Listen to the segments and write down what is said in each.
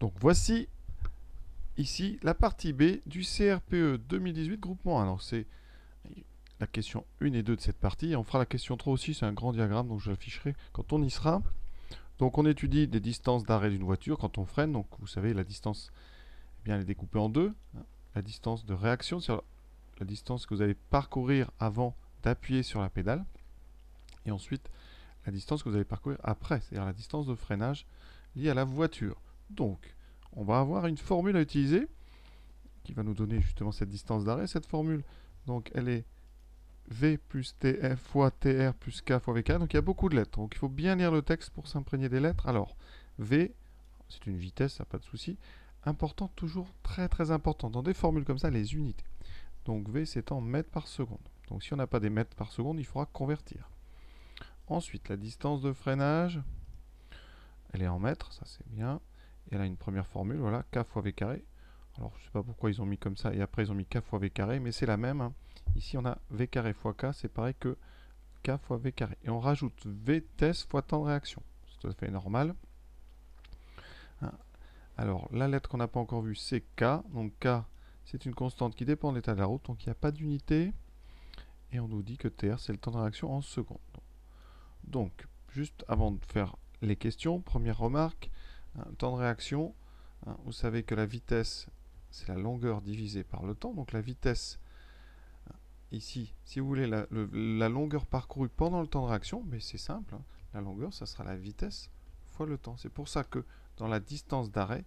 Donc voici ici la partie B du CRPE 2018 groupement 1. Donc c'est la question 1 et 2 de cette partie. Et on fera la question 3 aussi, c'est un grand diagramme, donc je l'afficherai quand on y sera. Donc on étudie des distances d'arrêt d'une voiture quand on freine. Donc vous savez, la distance, eh bien, elle est découpée en deux. La distance de réaction, c'est la distance que vous allez parcourir avant d'appuyer sur la pédale. Et ensuite, la distance que vous allez parcourir après, c'est-à-dire la distance de freinage liée à la voiture. Donc, on va avoir une formule à utiliser qui va nous donner justement cette distance d'arrêt. Cette formule, donc, elle est V plus TF fois TR plus K fois VK. Donc, il y a beaucoup de lettres. Donc, il faut bien lire le texte pour s'imprégner des lettres. Alors, V, c'est une vitesse, ça n'a pas de souci. Important, toujours très très important. Dans des formules comme ça, les unités. Donc, V, c'est en mètres par seconde. Donc, si on n'a pas des mètres par seconde, il faudra convertir. Ensuite, la distance de freinage, elle est en mètres, ça c'est bien. Et elle a une première formule, voilà, K fois V carré. Alors, je ne sais pas pourquoi ils ont mis comme ça, et après ils ont mis K fois V carré, mais c'est la même. Hein. Ici, on a V carré fois K, c'est pareil que K fois V carré. Et on rajoute vitesse fois temps de réaction. C'est tout à fait normal. Hein. Alors, la lettre qu'on n'a pas encore vue, c'est K. Donc, K, c'est une constante qui dépend de l'état de la route, donc il n'y a pas d'unité. Et on nous dit que TR, c'est le temps de réaction en secondes. Donc, juste avant de faire les questions, première remarque, temps de réaction, vous savez que la vitesse, c'est la longueur divisée par le temps. Donc la vitesse, ici, si vous voulez, la longueur parcourue pendant le temps de réaction, mais c'est simple, hein, la longueur, ça sera la vitesse fois le temps. C'est pour ça que dans la distance d'arrêt,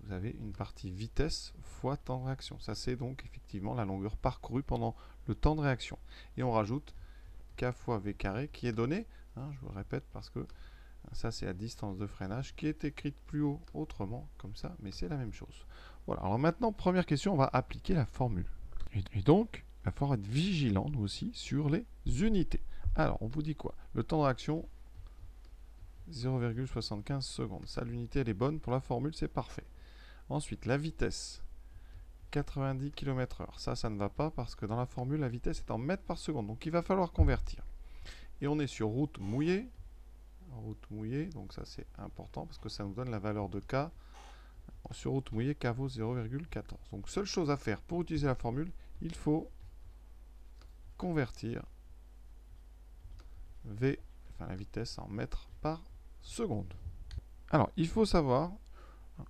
vous avez une partie vitesse fois temps de réaction. Ça, c'est donc effectivement la longueur parcourue pendant le temps de réaction. Et on rajoute K fois V carré qui est donné, hein, je vous le répète parce que ça c'est la distance de freinage qui est écrite plus haut autrement comme ça, mais c'est la même chose. Voilà, alors maintenant première question, on va appliquer la formule. Et donc, il va falloir être vigilant nous aussi sur les unités. Alors on vous dit quoi? Le temps de réaction 0,75 secondes. Ça l'unité elle est bonne pour la formule, c'est parfait. Ensuite la vitesse 90 km/h. Ça ne va pas parce que dans la formule, la vitesse est en mètres par seconde. Donc, il va falloir convertir. Et on est sur route mouillée. Route mouillée, donc ça c'est important parce que ça nous donne la valeur de K. Sur route mouillée, K vaut 0,14. Donc, seule chose à faire pour utiliser la formule, il faut convertir V, enfin la vitesse en mètres par seconde. Alors, il faut savoir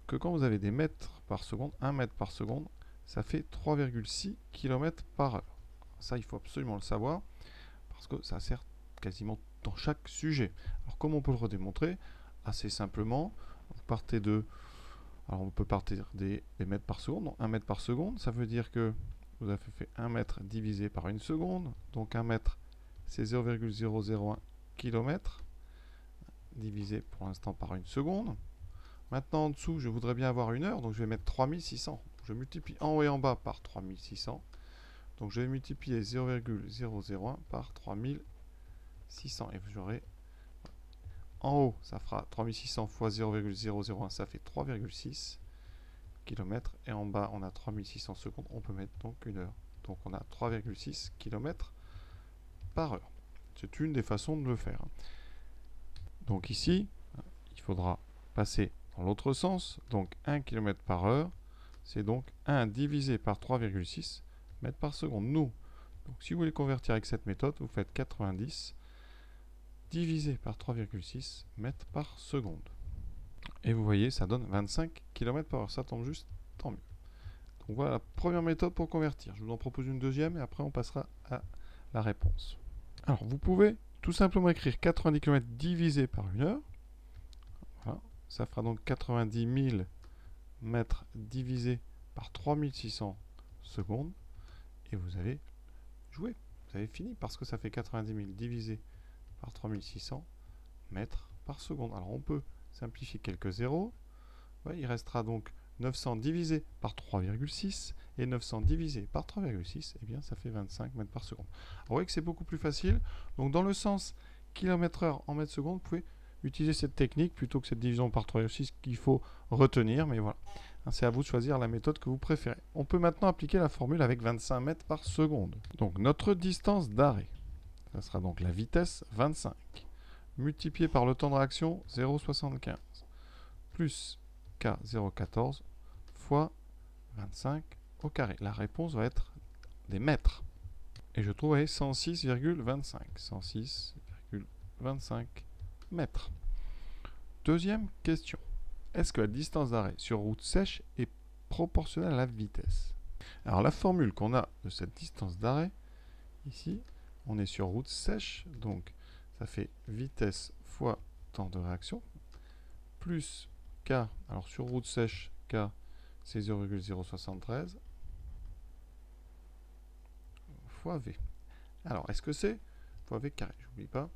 que quand vous avez des mètres par seconde, 1 mètre par seconde, ça fait 3,6 km par heure. Ça, il faut absolument le savoir, parce que ça sert quasiment dans chaque sujet. Alors, comment on peut le redémontrer? Assez simplement, vous partez de... Alors, on peut partir des mètres par seconde. Donc, 1 mètre par seconde, ça veut dire que vous avez fait 1 mètre divisé par une seconde. Donc, 1 mètre, c'est 0,001 km, divisé pour l'instant par une seconde. Maintenant, en dessous, je voudrais bien avoir une heure, donc je vais mettre 3600. Je multiplie en haut et en bas par 3600. Donc je vais multiplier 0,001 par 3600. Et j'aurai en haut, ça fera 3600 fois 0,001, ça fait 3,6 km. Et en bas, on a 3600 secondes. On peut mettre donc une heure. Donc on a 3,6 km par heure. C'est une des façons de le faire. Donc ici, il faudra passer dans l'autre sens. Donc 1 km par heure. C'est donc 1 divisé par 3,6 mètres par seconde. Nous, donc si vous voulez convertir avec cette méthode, vous faites 90 divisé par 3,6 mètres par seconde. Et vous voyez, ça donne 25 km par heure. Ça tombe juste, tant mieux. Donc voilà la première méthode pour convertir. Je vous en propose une deuxième et après on passera à la réponse. Alors, vous pouvez tout simplement écrire 90 km divisé par une heure. Voilà. Ça fera donc 90 000 mètres divisé par 3600 secondes. Et vous avez joué. Vous avez fini parce que ça fait 90 000 divisé par 3600 mètres par seconde. Alors on peut simplifier quelques zéros. Ouais, il restera donc 900 divisé par 3,6 et 900 divisé par 3,6, eh bien ça fait 25 mètres par seconde. Alors, vous voyez que c'est beaucoup plus facile. Donc dans le sens km/h en mètres secondes, vous pouvez utiliser cette technique plutôt que cette division par 3,6 qu'il faut retenir. Mais voilà, c'est à vous de choisir la méthode que vous préférez. On peut maintenant appliquer la formule avec 25 mètres par seconde. Donc notre distance d'arrêt, ça sera donc la vitesse 25, multiplié par le temps de réaction 0,75, plus K014 fois 25 au carré. La réponse va être des mètres. Et je trouve 106,25. 106,25 mètres. Deuxième question. Est-ce que la distance d'arrêt sur route sèche est proportionnelle à la vitesse? Alors la formule qu'on a de cette distance d'arrêt, ici, on est sur route sèche, donc ça fait vitesse fois temps de réaction, plus K, alors sur route sèche, K c'est 0,073, fois V. Alors est-ce que c'est fois V carré, j'oublie pas,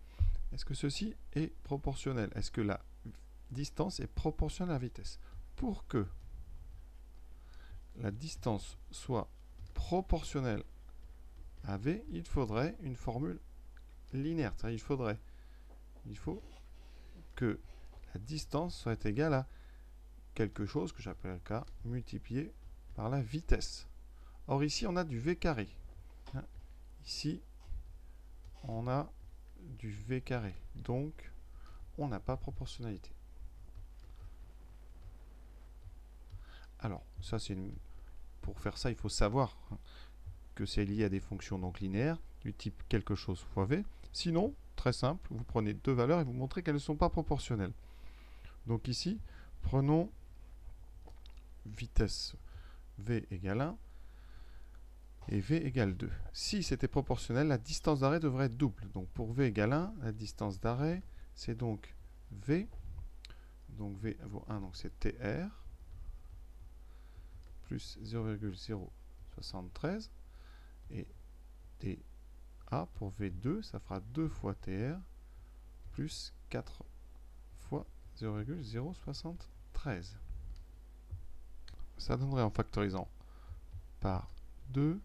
est-ce que ceci est proportionnel? Est-ce que la distance est proportionnelle à la vitesse? Pour que la distance soit proportionnelle à V, il faudrait une formule linéaire. Il faut que la distance soit égale à quelque chose que j'appelle K multiplié par la vitesse. Or ici on a du V carré. Ici on a du V carré. Donc on n'a pas proportionnalité. Alors ça c'est pour faire ça il faut savoir que c'est lié à des fonctions donc linéaires du type quelque chose fois V. Sinon, très simple, vous prenez deux valeurs et vous montrez qu'elles ne sont pas proportionnelles. Donc ici, prenons vitesse V égale 1 et V égale 2. Si c'était proportionnel, la distance d'arrêt devrait être double. Donc pour V égale 1, la distance d'arrêt, c'est donc V. Donc V vaut 1, donc c'est TR plus 0,073 et dA pour V2, ça fera 2 fois TR plus 4 fois 0,073. Ça donnerait en factorisant par 2,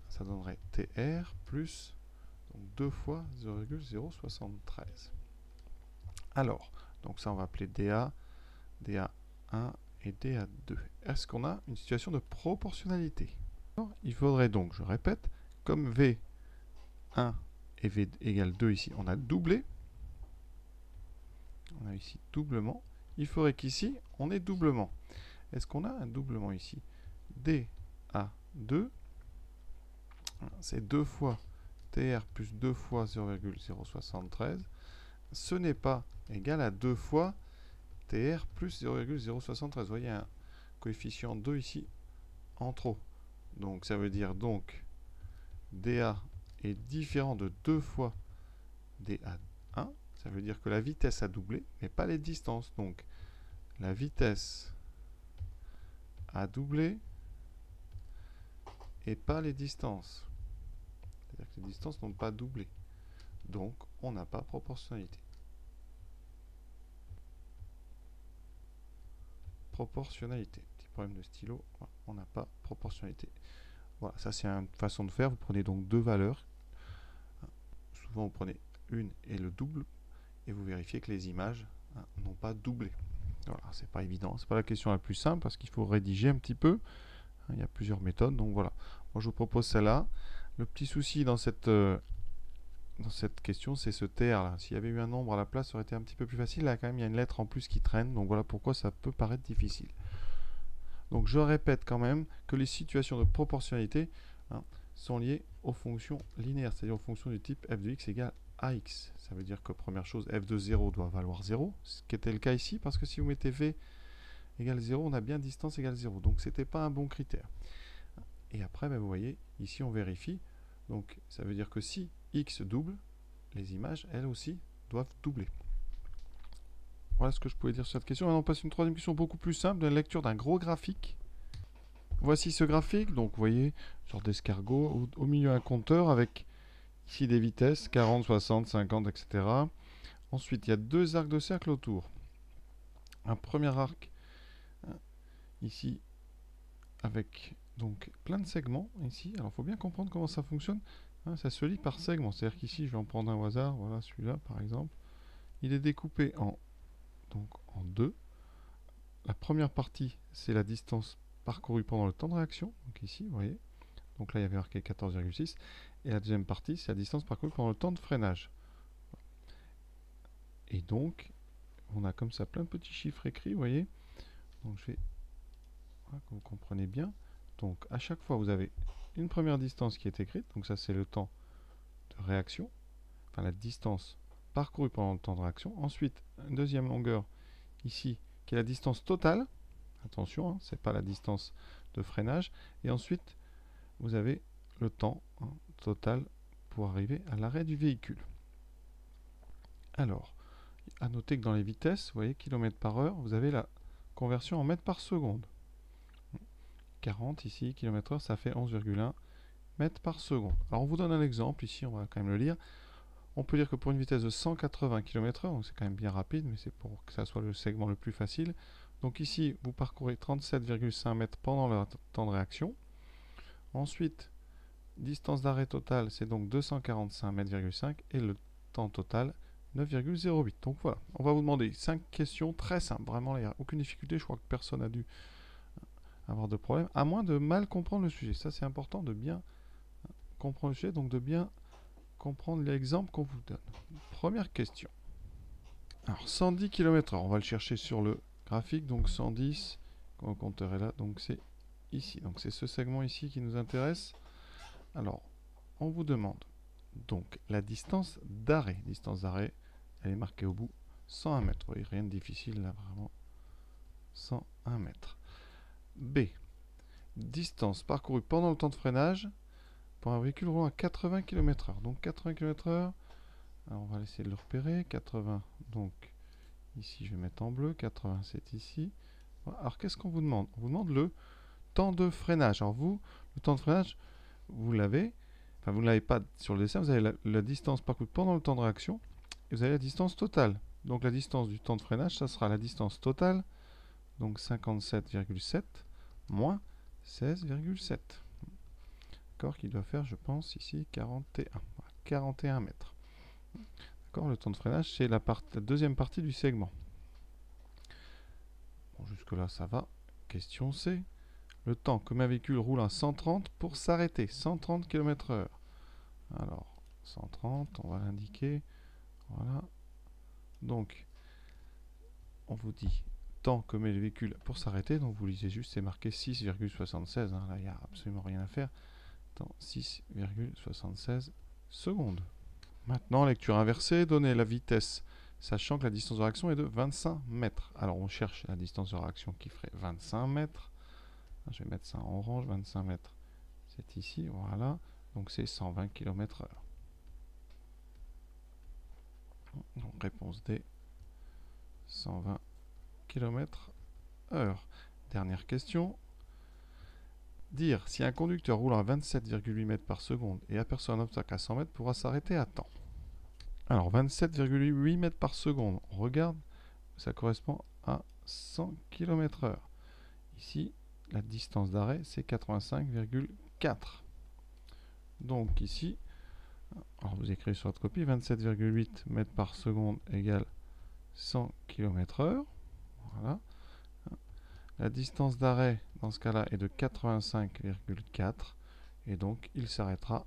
ça donnerait TR plus donc 2 fois 0,073. Alors, donc ça on va appeler DA, DA1 et DA2. Est-ce qu'on a une situation de proportionnalité? Alors, il faudrait donc, je répète, comme V1 et V égale 2 ici, on a doublé. On a ici doublement. Il faudrait qu'ici, on ait doublement. Est-ce qu'on a un doublement ici? DA2, c'est 2 fois TR plus 2 fois 0,073. Ce n'est pas égal à 2 fois TR plus 0,073. Vous voyez un coefficient 2 ici en trop. Donc ça veut dire donc DA est différent de 2 fois DA1. Ça veut dire que la vitesse a doublé, mais pas les distances. Donc la vitesse a doublé et pas les distances. C'est-à-dire que les distances n'ont pas doublé. Donc on n'a pas proportionnalité. Proportionnalité. Petit problème de stylo, on n'a pas proportionnalité. Voilà, ça c'est une façon de faire. Vous prenez donc deux valeurs. Souvent vous prenez une et le double et vous vérifiez que les images n'ont pas doublé. Voilà, c'est pas évident, c'est pas la question la plus simple parce qu'il faut rédiger un petit peu. Il y a plusieurs méthodes, donc voilà. Moi je vous propose celle-là. Le petit souci dans cette question, c'est ce TR là. S'il y avait eu un nombre à la place, ça aurait été un petit peu plus facile. Là quand même, il y a une lettre en plus qui traîne, donc voilà pourquoi ça peut paraître difficile. Donc je répète quand même que les situations de proportionnalité sont liées aux fonctions linéaires, c'est-à-dire aux fonctions du type f de x égale ax. Ça veut dire que première chose, f de 0 doit valoir 0, ce qui était le cas ici, parce que si vous mettez v égale 0, on a bien distance égale 0. Donc c'était pas un bon critère. Et après, vous voyez, ici on vérifie. Donc ça veut dire que si x double, les images, elles aussi, doivent doubler. Voilà ce que je pouvais dire sur cette question. Maintenant on passe à une troisième question beaucoup plus simple, de la lecture d'un gros graphique. Voici ce graphique, donc vous voyez, genre d'escargot, au milieu un compteur avec ici des vitesses, 40, 60, 50, etc. Ensuite, il y a deux arcs de cercle autour. Un premier arc, ici, avec donc plein de segments, ici. Alors, il faut bien comprendre comment ça fonctionne. Ça se lit par segment, c'est-à-dire qu'ici, je vais en prendre un au hasard, voilà celui-là, par exemple. Il est découpé en deux. La première partie, c'est la distance parcourue pendant le temps de réaction. Donc ici, vous voyez. Donc là, il y avait marqué 14,6. Et la deuxième partie, c'est la distance parcourue pendant le temps de freinage. Et donc, on a comme ça plein de petits chiffres écrits, vous voyez. Donc je vais, voilà, que vous comprenez bien. Donc à chaque fois, vous avez une première distance qui est écrite. Donc ça, c'est le temps de réaction. Enfin, la distance parcourue pendant le temps de réaction. Ensuite, une deuxième longueur ici, qui est la distance totale. Attention, hein, ce n'est pas la distance de freinage. Et ensuite, vous avez le temps total pour arriver à l'arrêt du véhicule. Alors, à noter que dans les vitesses, vous voyez, km par heure, vous avez la conversion en mètres par seconde. 40 ici, km heure, ça fait 11,1 mètres par seconde. Alors, on vous donne un exemple, ici, on va quand même le lire. On peut dire que pour une vitesse de 180 km/h, donc c'est quand même bien rapide, mais c'est pour que ça soit le segment le plus facile. Donc ici, vous parcourez 37,5 mètres pendant le temps de réaction. Ensuite, distance d'arrêt totale, c'est donc 245,5 mètres, et le temps total, 9,08. Donc voilà, on va vous demander 5 questions très simples. Vraiment, il n'y a aucune difficulté, je crois que personne n'a dû avoir de problème, à moins de mal comprendre le sujet. Ça, c'est important de bien comprendre le sujet, donc de bien comprendre l'exemple qu'on vous donne. Première question. Alors 110 km/h, on va le chercher sur le graphique, donc 110, quand le compteur est là, donc c'est ici. Donc c'est ce segment ici qui nous intéresse. Alors, on vous demande donc la distance d'arrêt. Distance d'arrêt, elle est marquée au bout, 101 mètres. Vous voyez, rien de difficile là, vraiment. 101 mètres. B. Distance parcourue pendant le temps de freinage pour un véhicule roulant à 80 km/h. Donc 80 km/h, alors on va essayer de le repérer. 80, donc ici je vais mettre en bleu. 80 c'est ici. Alors qu'est-ce qu'on vous demande? On vous demande le temps de freinage. Alors vous, le temps de freinage, vous l'avez. Enfin, vous ne l'avez pas sur le dessin. Vous avez la distance parcourue pendant le temps de réaction. Et vous avez la distance totale. Donc la distance du temps de freinage, ça sera la distance totale. Donc 57,7 moins 16,7. D'accord, qui doit faire, je pense, ici 41. 41 mètres. D'accord, le temps de freinage, c'est la deuxième partie du segment. Bon, jusque-là, ça va. Question C. Le temps que ma véhicule roule à 130 pour s'arrêter. 130 km/h. Alors, 130, on va l'indiquer. Voilà. Donc, on vous dit temps que met le véhicule pour s'arrêter. Donc, vous lisez juste, c'est marqué 6,76. Hein, là, il n'y a absolument rien à faire. 6,76 secondes. Maintenant, lecture inversée, donner la vitesse, sachant que la distance de réaction est de 25 mètres. Alors, on cherche la distance de réaction qui ferait 25 mètres. Je vais mettre ça en orange, 25 mètres. C'est ici, voilà. Donc, c'est 120 km/h. Donc, réponse D, 120 km/h. Dernière question. Dire si un conducteur roulant à 27,8 mètres par seconde et aperçoit un obstacle à 100 mètres pourra s'arrêter à temps. Alors 27,8 mètres par seconde, on regarde, ça correspond à 100 km/h. Ici, la distance d'arrêt, c'est 85,4. Donc ici, alors vous écrivez sur votre copie, 27,8 mètres par seconde égale 100 km/h. Voilà. La distance d'arrêt, dans ce cas-là, est de 85,4. Et donc, il s'arrêtera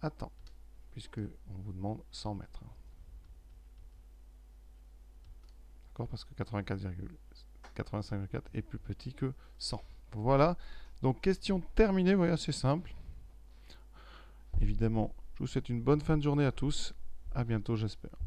à temps, puisque on vous demande 100 mètres. D'accord? Parce que 85,4 est plus petit que 100. Voilà. Donc, question terminée. Vous voyez, c'est simple. Évidemment, je vous souhaite une bonne fin de journée à tous. À bientôt, j'espère.